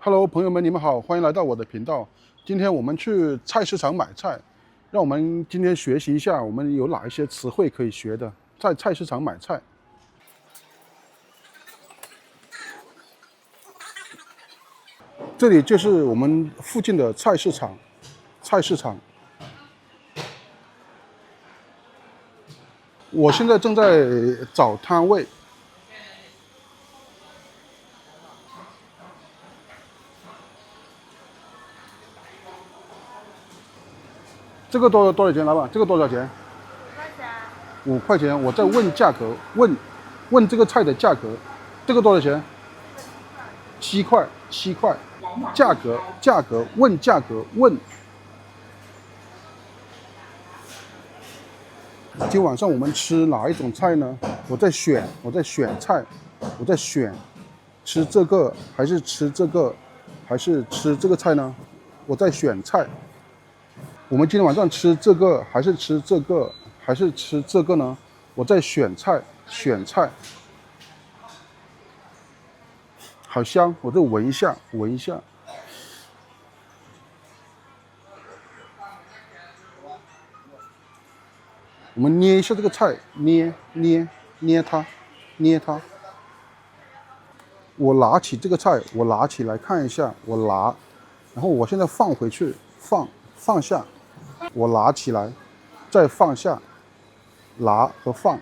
Hello，朋友们，你们好，欢迎来到我的频道。今天我们去菜市场买菜，让我们今天学习一下，我们有哪一些词汇可以学的。在菜市场买菜，这里就是我们附近的菜市场。菜市场，我现在正在找摊位。这个多少钱，老板？这个多少钱？5块钱。我在问价格，问这个菜的价格。这个多少钱？7块，7块。价格，问价格，问。今晚上我们吃哪一种菜呢？我在选菜，我在选，吃这个还是吃这个，还是吃这个菜呢？我在选菜。我们今天晚上吃这个还是吃这个，还是吃这个呢？我在选菜，选菜。好香，我再闻一下，闻一下。我们捏一下这个菜，捏它，捏它。我拿起这个菜，我拿起来看一下，我拿，然后我现在放回去，放下，我拿起来，再放下，拿和放。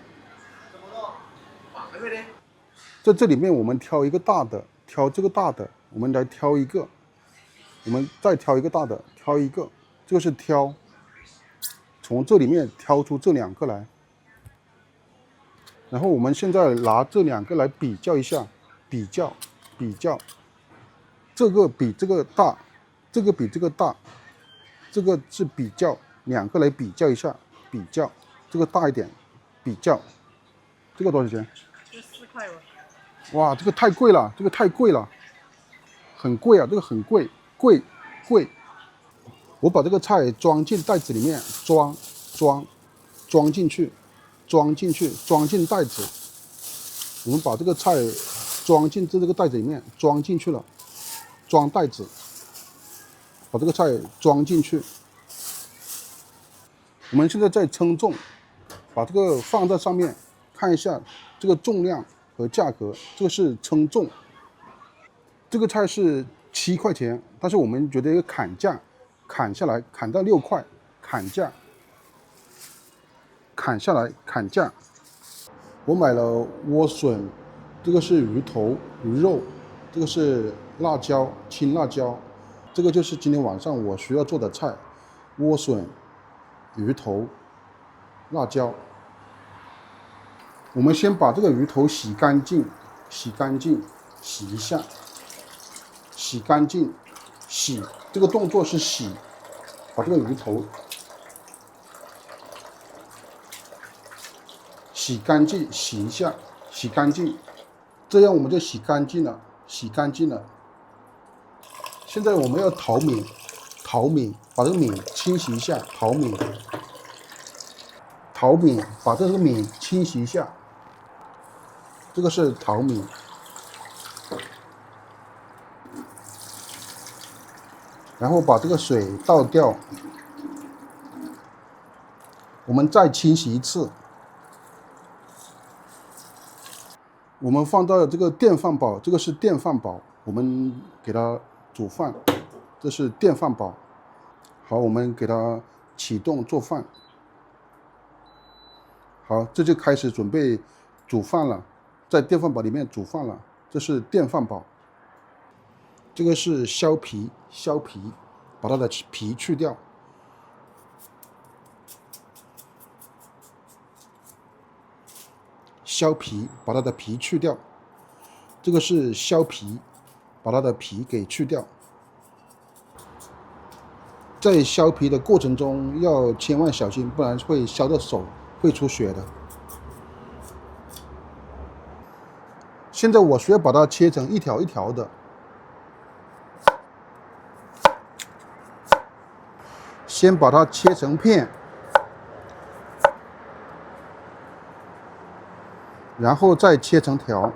在这里面我们挑一个大的，挑这个大的，我们来挑一个，我们再挑一个大的，挑一个，这个是挑，从这里面挑出这2个来，然后我们现在拿这2个来比较一下，比较，这个比这个大，这个比这个大，这个是比较，2个来比较一下，比较，这个大一点，比较，这个多少钱？这4块吧。哇，这个太贵了，这个太贵了，很贵啊，这个很贵，贵。我把这个菜装进袋子里面，装进去，装进袋子。我们把这个菜装进这个袋子里面，装进去了，装袋子，把这个菜装进去。我们现在在称重，把这个放在上面，看一下这个重量和价格。这个是称重，这个菜是7块钱，但是我们觉得一个砍价，砍下来，砍到6块，砍价，砍下来，砍价。我买了莴笋，这个是鱼头、鱼肉，这个是辣椒、青辣椒，这个就是今天晚上我需要做的菜：莴笋、鱼头、辣椒。我们先把这个鱼头洗干净，洗一下，洗干净，洗，这个动作是洗，把这个鱼头洗干净，洗一下，洗干净，这样我们就洗干净了，洗干净了。现在我们要淘米，把这个米清洗一下，淘米，把这个米清洗一下，这个是淘米。然后把这个水倒掉，我们再清洗一次。我们放到这个电饭煲，这个是电饭煲，我们给它煮饭，这是电饭煲。好，我们给它启动做饭。好，这就开始准备煮饭了，在电饭煲里面煮饭了，这是电饭煲。这个是削皮，把它的皮去掉。削皮，把它的皮去掉。这个是削皮，把它的皮给去掉。在削皮的过程中要千万小心，不然会削到手，会出血的。现在我需要把它切成一条一条的。先把它切成片，然后再切成条。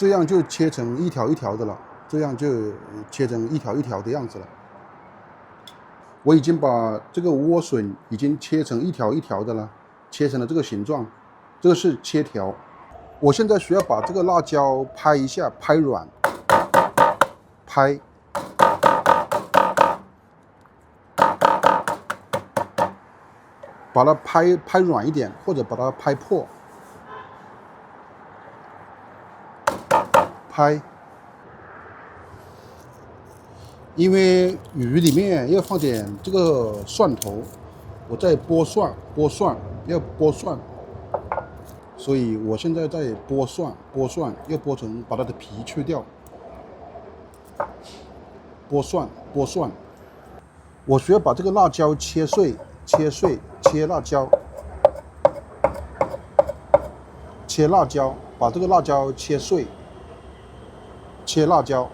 这样就切成一条一条的了，这样就切成一条一条的样子了。我已经把这个莴笋已经切成一条一条的了，切成了这个形状，这个是切条。我现在需要把这个辣椒拍一下，拍软，拍，把它拍软一点，或者把它拍破，拍。因为鱼里面要放点这个蒜头，我在剥蒜，要剥蒜，所以我现在在剥蒜，要剥成把它的皮去掉。剥蒜。我需要把这个辣椒切碎，切辣椒，把这个辣椒切碎，切辣椒。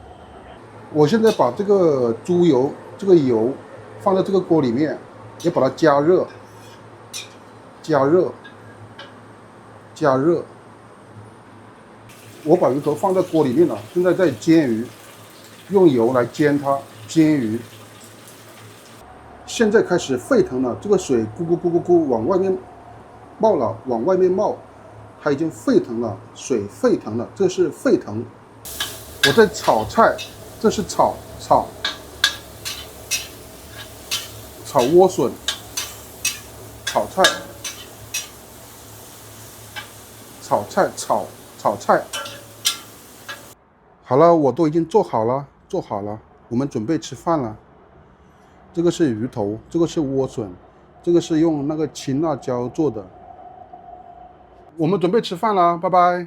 我现在把这个猪油，这个油放在这个锅里面，也把它加热。我把鱼头放在锅里面了，现在在煎鱼，用油来煎它，煎鱼。现在开始沸腾了，这个水咕咕咕咕咕往外面冒了，它已经沸腾了，水沸腾了，这是沸腾。我在炒菜，这是炒莴笋，炒菜。好了，我都已经做好了，我们准备吃饭了。这个是鱼头，这个是莴笋，这个是用那个青辣椒做的。我们准备吃饭了，拜拜。